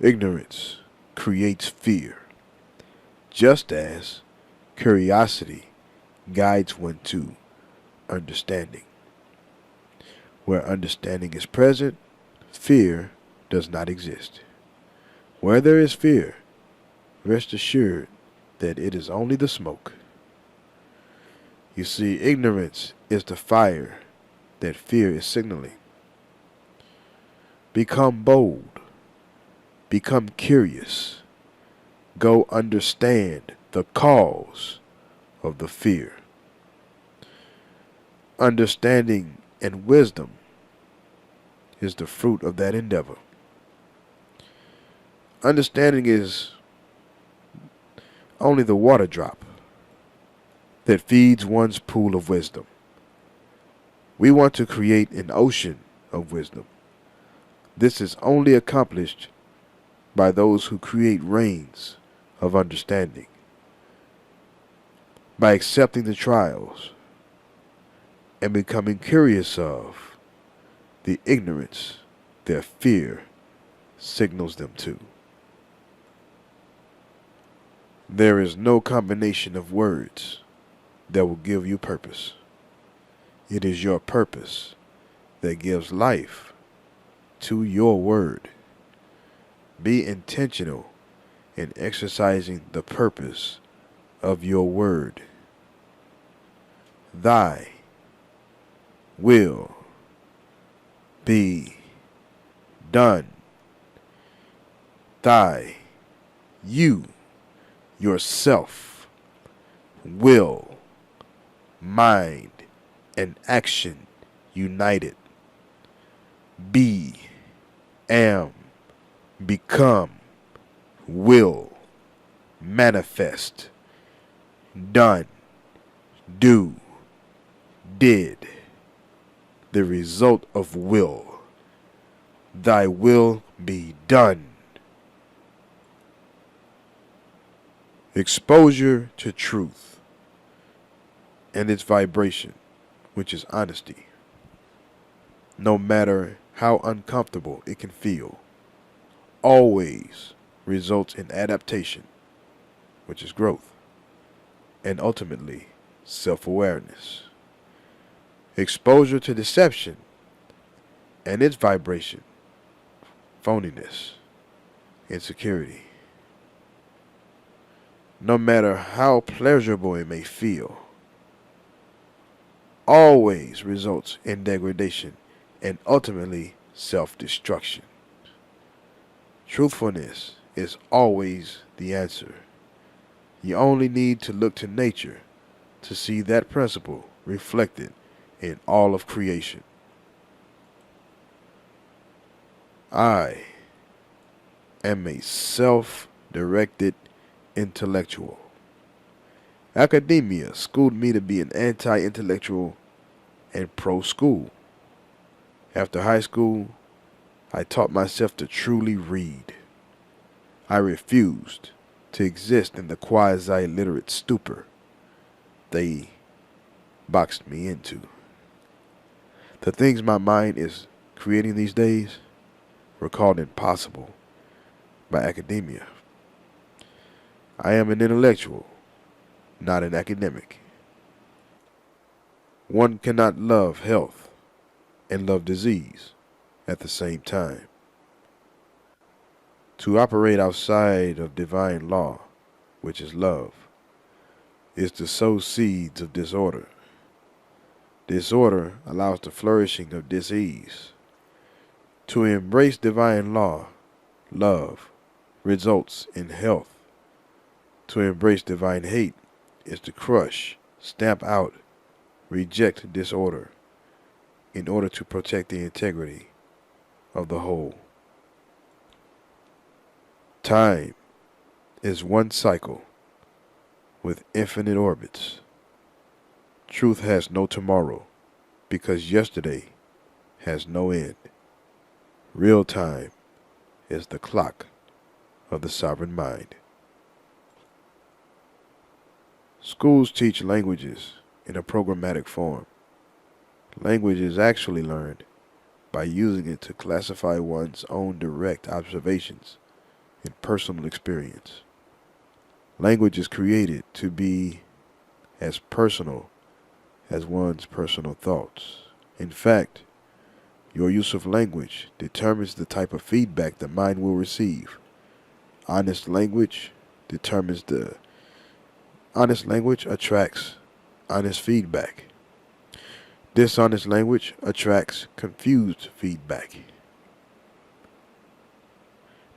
Ignorance creates fear, just as curiosity guides one to understanding. Where understanding is present, fear does not exist. Where there is fear, rest assured that it is only the smoke. You see, ignorance is the fire that fear is signaling. Become bold. Become curious. Go understand the cause of the fear. Understanding and wisdom is the fruit of that endeavor. Understanding is only the water drop that feeds one's pool of wisdom. We want to create an ocean of wisdom. This is only accomplished by those who create rains of understanding, by accepting the trials and becoming curious of the ignorance their fear signals them to. There is no combination of words that will give you purpose. It is your purpose that gives life to your word. Be intentional in exercising the purpose of your word. Thy will be done. You, yourself, will, mind, and action united. Be, am, become, will, manifest, done, do, did. The result of will. Thy will be done. Exposure to truth and its vibration, which is honesty, no matter how uncomfortable it can feel, always results in adaptation, which is growth, and ultimately self-awareness. Exposure to deception and its vibration, phoniness, insecurity, no matter how pleasurable it may feel, always results in degradation and ultimately self-destruction. Truthfulness is always the answer. You only need to look to nature to see that principle reflected in all of creation. I am a self-directed intellectual. Academia schooled me to be an anti-intellectual and pro-school. After high school, I taught myself to truly read. I refused to exist in the quasi-literate stupor they boxed me into. The things my mind is creating these days were called impossible by academia. I am an intellectual, not an academic. One cannot love health and love disease at the same time. To operate outside of divine law, which is love, is to sow seeds of disorder. Disorder allows the flourishing of disease. To embrace divine law, love, results in health. To embrace divine hate is to crush, stamp out, reject disorder in order to protect the integrity of the whole. Time is one cycle with infinite orbits. Truth has no tomorrow because yesterday has no end. Real time is the clock of the sovereign mind. Schools teach languages in a programmatic form. Language is actually learned by using it to classify one's own direct observations and personal experience. Language is created to be as personal as one's personal thoughts. In fact, your use of language determines the type of feedback the mind will receive. Honest language determines the honest language attracts honest feedback. Dishonest language attracts confused feedback.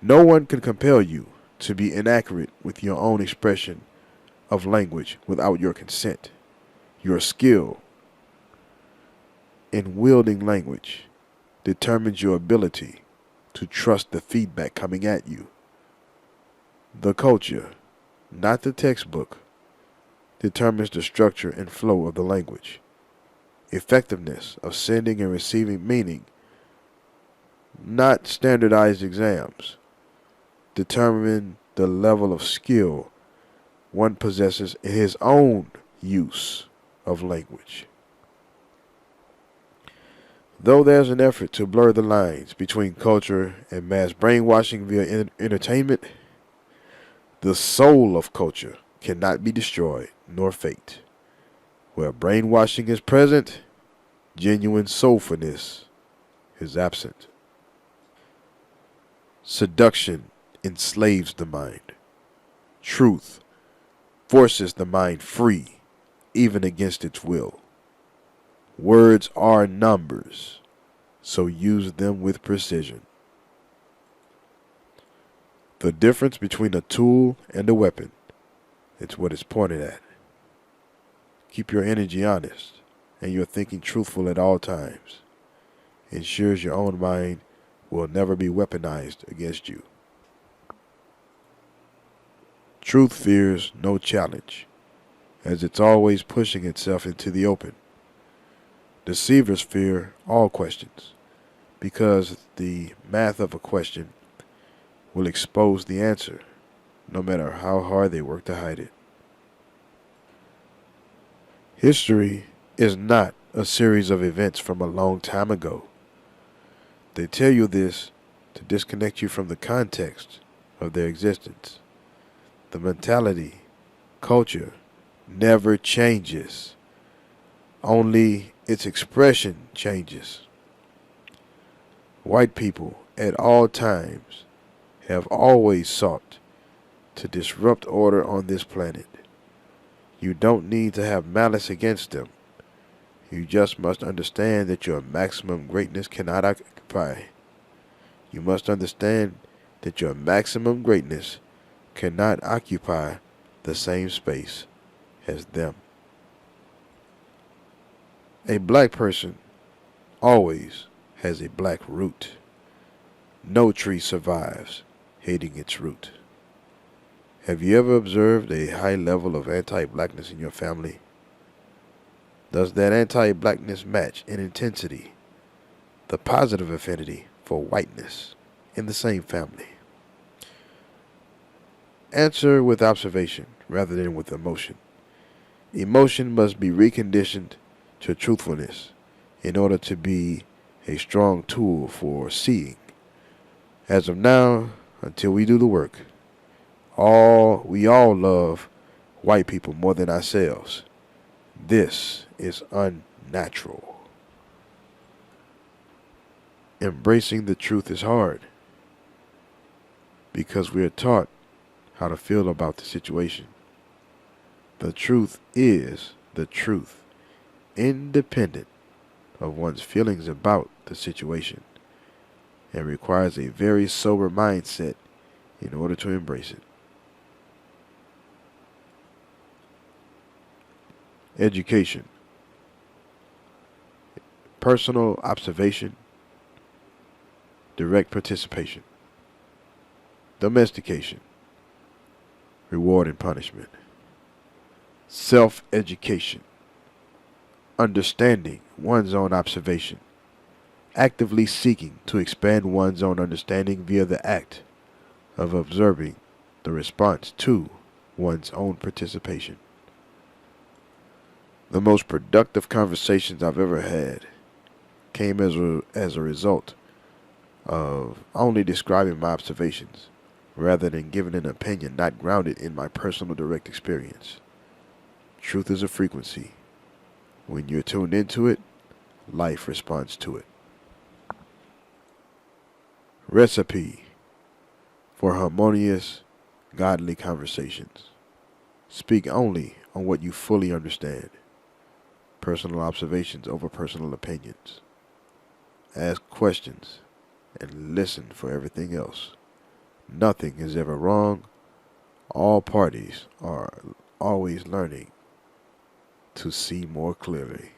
No one can compel you to be inaccurate with your own expression of language without your consent. Your skill in wielding language determines your ability to trust the feedback coming at you. The culture, not the textbook, determines the structure and flow of the language. Effectiveness of sending and receiving meaning, not standardized exams, determine the level of skill one possesses in his own use of language. Though there's an effort to blur the lines between culture and mass brainwashing via entertainment, the soul of culture cannot be destroyed nor faked. Where brainwashing is present, genuine soulfulness is absent. Seduction enslaves the mind. Truth forces the mind free, even against its will. Words are numbers, so use them with precision. The difference between a tool and a weapon, it's what it's pointed at. Keep your energy honest and your thinking truthful at all times. Ensures your own mind will never be weaponized against you. Truth fears no challenge, as it's always pushing itself into the open. Deceivers fear all questions, because the math of a question will expose the answer, no matter how hard they work to hide it. History is not a series of events from a long time ago. They tell you this to disconnect you from the context of their existence. The mentality, culture, never changes. Only its expression changes. White people at all times have always sought to disrupt order on this planet. You don't need to have malice against them. You just must understand that your maximum greatness cannot occupy. You must understand that your maximum greatness cannot occupy the same space as them. A black person always has a black root. No tree survives hating its root. Have you ever observed a high level of anti-blackness in your family? Does that anti-blackness match in intensity the positive affinity for whiteness in the same family? Answer with observation rather than with emotion. Emotion must be reconditioned to truthfulness in order to be a strong tool for seeing. As of now, until we do the work, we all love white people more than ourselves. This is unnatural. Embracing the truth is hard because we are taught how to feel about the situation. The truth is the truth, independent of one's feelings about the situation, and requires a very sober mindset in order to embrace it. Education. Personal observation. Direct participation. Domestication. Reward and punishment. Self-education. Understanding one's own observation. Actively seeking to expand one's own understanding via the act of observing the response to one's own participation. The most productive conversations I've ever had came as a result of only describing my observations rather than giving an opinion not grounded in my personal direct experience. Truth is a frequency. When you're tuned into it, life responds to it. Recipe for harmonious, godly conversations. Speak only on what you fully understand. Personal observations over personal opinions. Ask questions and listen for everything else. Nothing is ever wrong. All parties are always learning to see more clearly.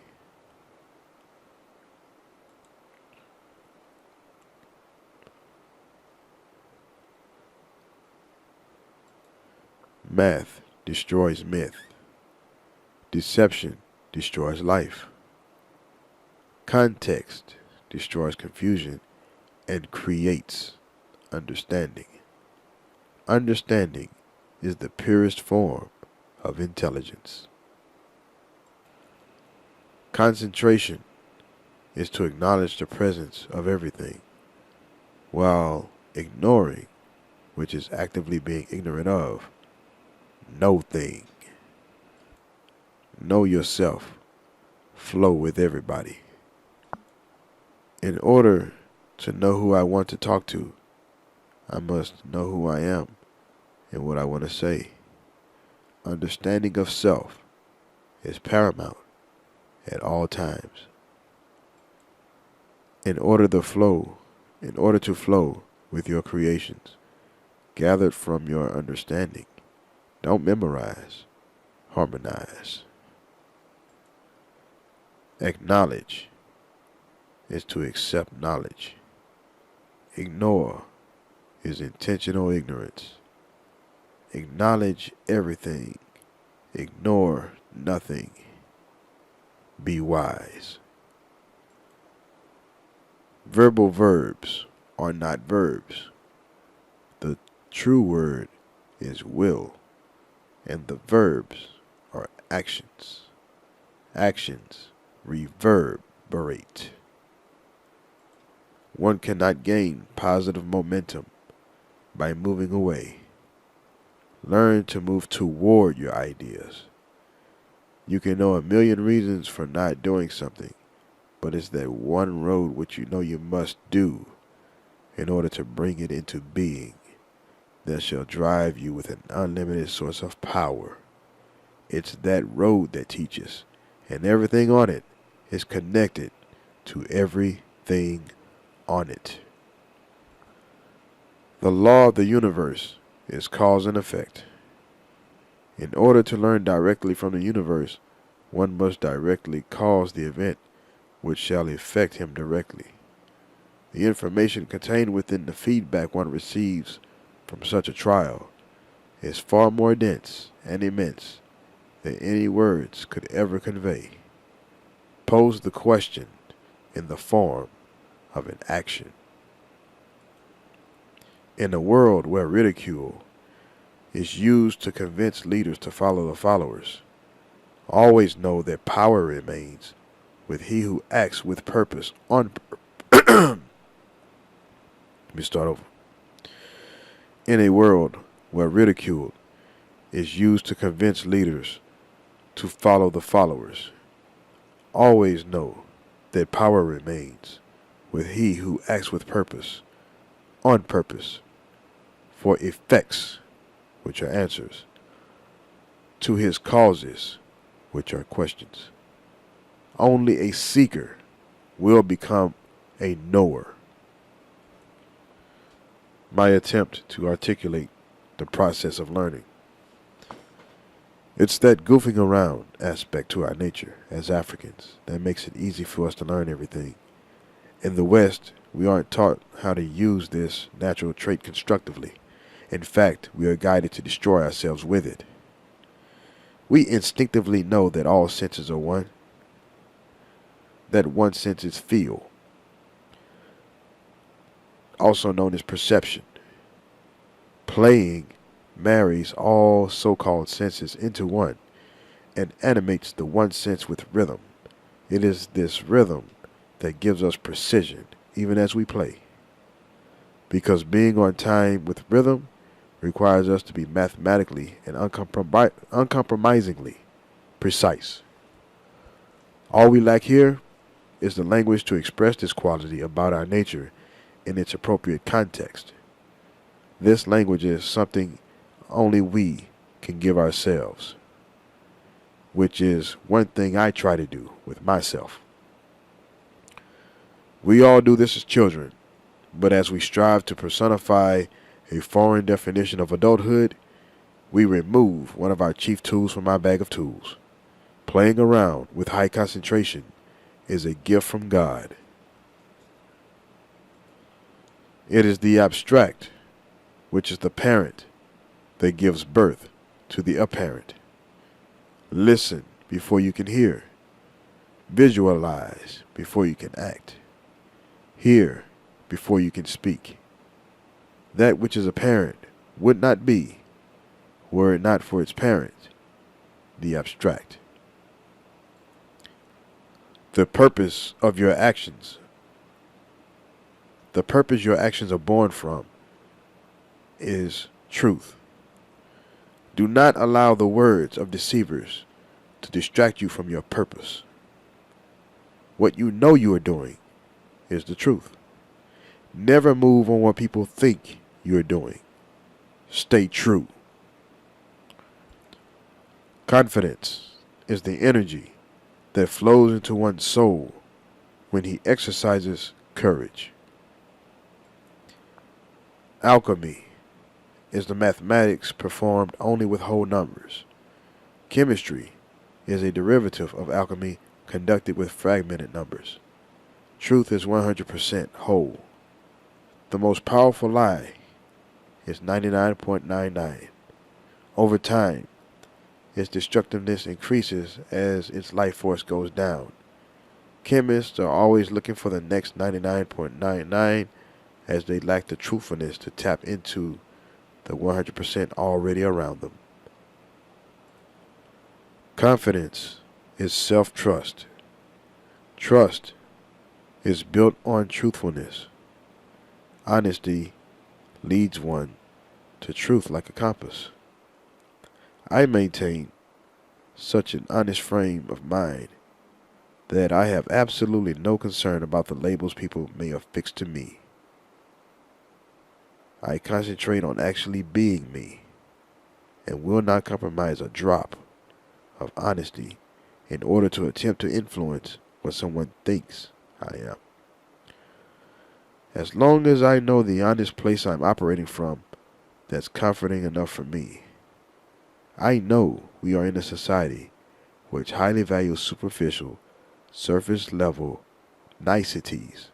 Math destroys myth. Deception destroys life. Context destroys confusion and creates understanding. Understanding is the purest form of intelligence. Concentration is to acknowledge the presence of everything, while ignoring, which is actively being ignorant of, no thing. Know yourself. Flow with everybody. In order to know who I want to talk to, I must know who I am and what I want to say. Understanding of self is paramount at all times. In order to flow with your creations, gathered from your understanding, don't memorize, harmonize. Acknowledge is to accept knowledge. Ignore is intentional ignorance. Acknowledge everything. Ignore nothing. Be wise. Verbal verbs are not verbs. The true word is will, and the verbs are actions. Actions reverberate. One cannot gain positive momentum by moving away. Learn to move toward your ideas. You can know a million reasons for not doing something, but it's that one road which you know you must do in order to bring it into being that shall drive you with an unlimited source of power. It's that road that teaches, and everything on it is connected to everything on it. The law of the universe is cause and effect. In order to learn directly from the universe, one must directly cause the event which shall affect him directly. The information contained within the feedback one receives from such a trial is far more dense and immense than any words could ever convey. Pose the question in the form of an action. In a world where ridicule is used to convince leaders to follow the followers, always know that power remains with he who acts with purpose on Let me start over. In a world where ridicule is used to convince leaders to follow the followers, always know that power remains with he who acts with purpose, on purpose, for effects, which are answers, to his causes, which are questions. Only a seeker will become a knower. My attempt to articulate the process of learning. It's that goofing around aspect to our nature as Africans that makes it easy for us to learn everything. In the West, we aren't taught how to use this natural trait constructively. In fact, we are guided to destroy ourselves with it. We instinctively know that all senses are one, that one sense is feel, also known as perception. Playing marries all so-called senses into one and animates the one sense with rhythm. It is this rhythm that gives us precision even as we play. Because being on time with rhythm requires us to be mathematically and uncompromisingly precise. All we lack here is the language to express this quality about our nature in its appropriate context. This language is something only we can give ourselves, which is one thing I try to do with myself. We all do this as children, but as we strive to personify a foreign definition of adulthood, we remove one of our chief tools from our bag of tools. Playing around with high concentration is a gift from God. It is the abstract, which is the parent, that gives birth to the apparent. Listen before you can hear. Visualize before you can act. Hear before you can speak. That which is apparent would not be, were it not for its parent, the abstract. The purpose of your actions. The purpose your actions are born from is truth. Do not allow the words of deceivers to distract you from your purpose. What you know you are doing is the truth. Never move on what people think you are doing. Stay true. Confidence is the energy that flows into one's soul when he exercises courage. Alchemy is the mathematics performed only with whole numbers. Chemistry is a derivative of alchemy conducted with fragmented numbers. Truth is 100% whole. The most powerful lie is 99.99. Over time, its destructiveness increases as its life force goes down. Chemists are always looking for the next 99.99 as they lack the truthfulness to tap into the 100% already around them. Confidence is self-trust. Trust is built on truthfulness. Honesty leads one to truth like a compass. I maintain such an honest frame of mind that I have absolutely no concern about the labels people may affix to me. I concentrate on actually being me and will not compromise a drop of honesty in order to attempt to influence what someone thinks I am. As long as I know the honest place I'm operating from, that's comforting enough for me. I know we are in a society which highly values superficial, surface-level niceties.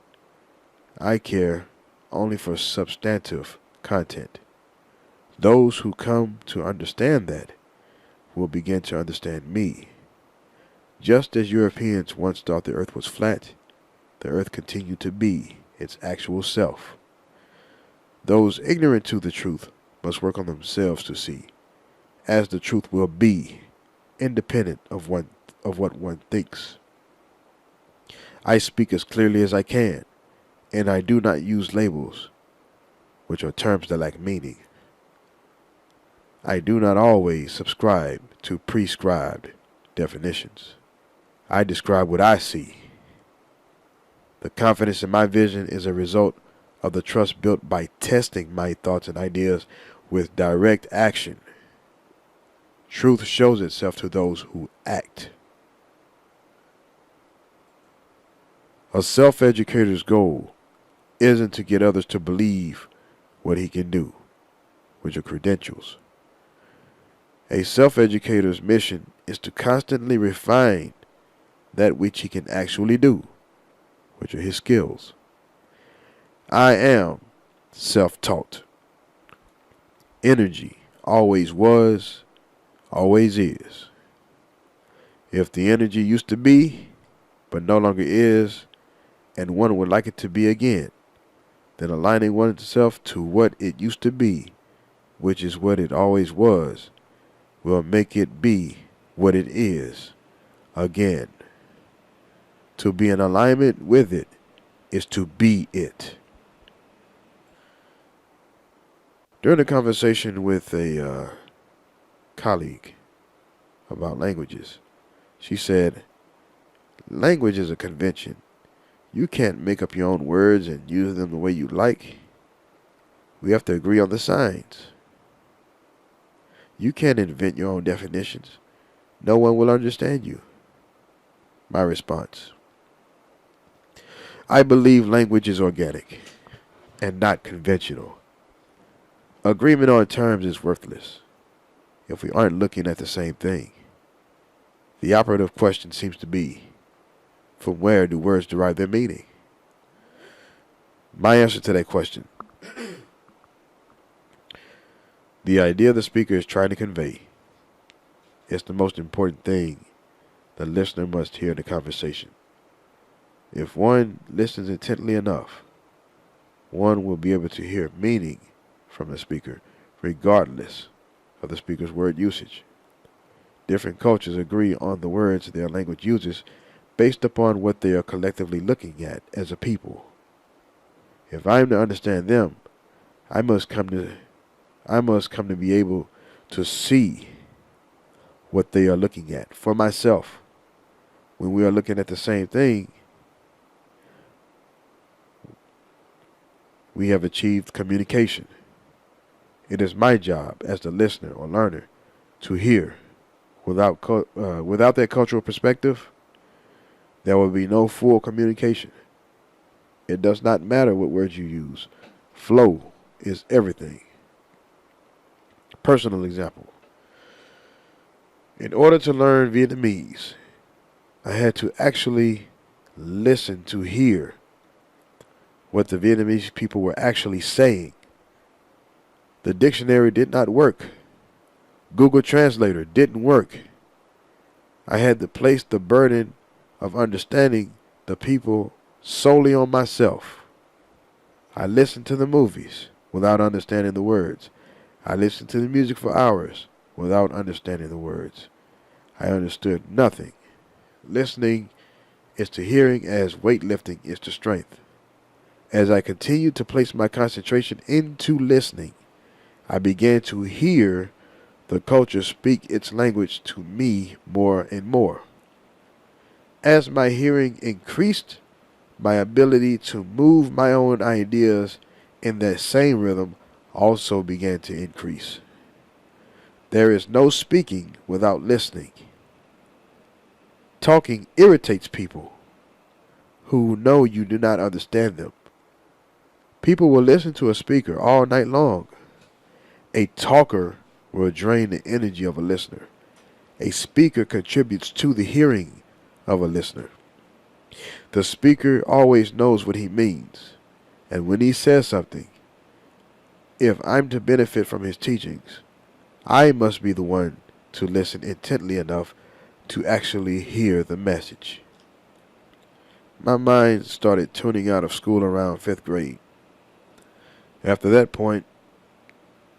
I care only for substantive content. Those who come to understand that will begin to understand me. Just as Europeans once thought the earth was flat, the earth continued to be its actual self. Those ignorant to the truth must work on themselves to see, as the truth will be, independent of what one thinks. I speak as clearly as I can, and I do not use labels, which are terms that lack meaning. I do not always subscribe to prescribed definitions. I describe what I see. The confidence in my vision is a result of the trust built by testing my thoughts and ideas with direct action. Truth shows itself to those who act. A self-educator's goal isn't to get others to believe what he can do with your credentials. A self-educator's mission is to constantly refine that which he can actually do, which are his skills. I am self-taught. Energy always was, always is. If the energy used to be, but no longer is, and one would like it to be again, then aligning oneself to what it used to be, which is what it always was, will make it be what it is again. To be in alignment with it is to be it. During a conversation with a colleague about languages, she said, language is a convention. You can't make up your own words and use them the way you like. We have to agree on the signs. You can't invent your own definitions. No one will understand you. My response: I believe language is organic and not conventional. Agreement on terms is worthless if we aren't looking at the same thing. The operative question seems to be, from where do words derive their meaning? My answer to that question: the idea the speaker is trying to convey is the most important thing the listener must hear in the conversation. If one listens intently enough, one will be able to hear meaning from the speaker, regardless of the speaker's word usage. Different cultures agree on the words their language uses based upon what they are collectively looking at as a people. If I am to understand them, I must come to be able to see what they are looking at for myself. When we are looking at the same thing, we have achieved communication. It is my job as the listener or learner to hear. Without that cultural perspective, there will be no full communication. It does not matter what words you use. Flow is everything. Personal example. In order to learn Vietnamese, I had to actually listen to hear what the Vietnamese people were actually saying. The dictionary did not work. Google Translator didn't work. I had to place the burden of understanding the people solely on myself. I listened to the movies without understanding the words. I listened to the music for hours without understanding the words. I understood nothing. Listening is to hearing as weightlifting is to strength. As I continued to place my concentration into listening, I began to hear the culture speak its language to me more and more. As my hearing increased, my ability to move my own ideas in that same rhythm also began to increase. There is no speaking without listening. Talking irritates people who know you do not understand them. People will listen to a speaker all night long. A talker will drain the energy of a listener. A speaker contributes to the hearing of a listener. The speaker always knows what he means, and when he says something, if I'm to benefit from his teachings, I must be the one to listen intently enough to actually hear the message. My mind started tuning out of school around 5th grade. After that point,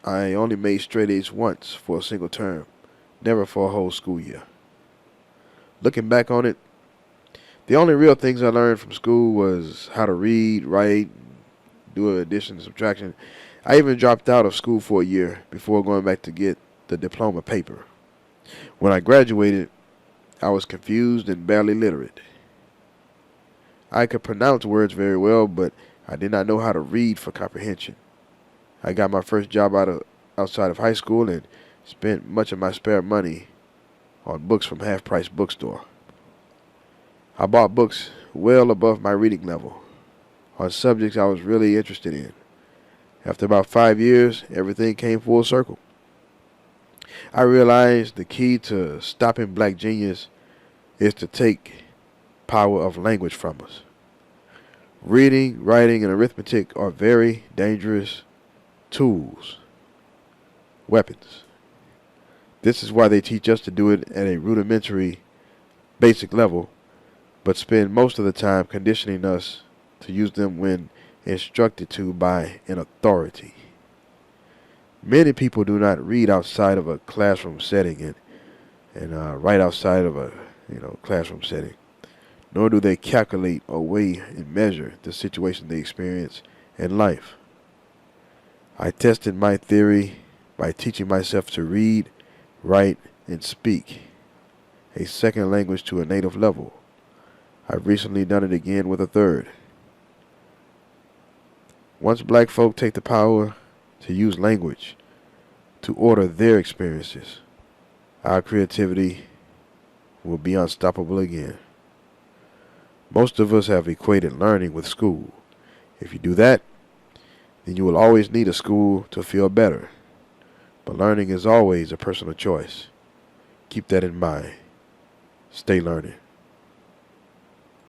I only made straight A's once for a single term, never for a whole school year. Looking back on it, the only real things I learned from school was how to read, write, do addition and subtraction. I even dropped out of school for a year before going back to get the diploma paper. When I graduated, I was confused and barely literate. I could pronounce words very well, but I did not know how to read for comprehension. I got my first job outside of high school and spent much of my spare money on books from Half Price Bookstore. I bought books well above my reading level on subjects I was really interested in. After about 5 years, everything came full circle. I realized the key to stopping black genius is to take power of language from us. Reading, writing, and arithmetic are very dangerous tools, weapons. This is why they teach us to do it at a rudimentary, basic level, but spend most of the time conditioning us to use them when instructed to by an authority. Many people do not read outside of a classroom setting and write outside of a classroom setting, nor do they calculate or weigh and measure the situation they experience in life. I tested my theory by teaching myself to read, write, and speak a second language to a native level. I've recently done it again with a third. Once black folk take the power to use language to order their experiences, our creativity will be unstoppable again. Most of us have equated learning with school. If you do that, then you will always need a school to feel better. But learning is always a personal choice. Keep that in mind. Stay learning.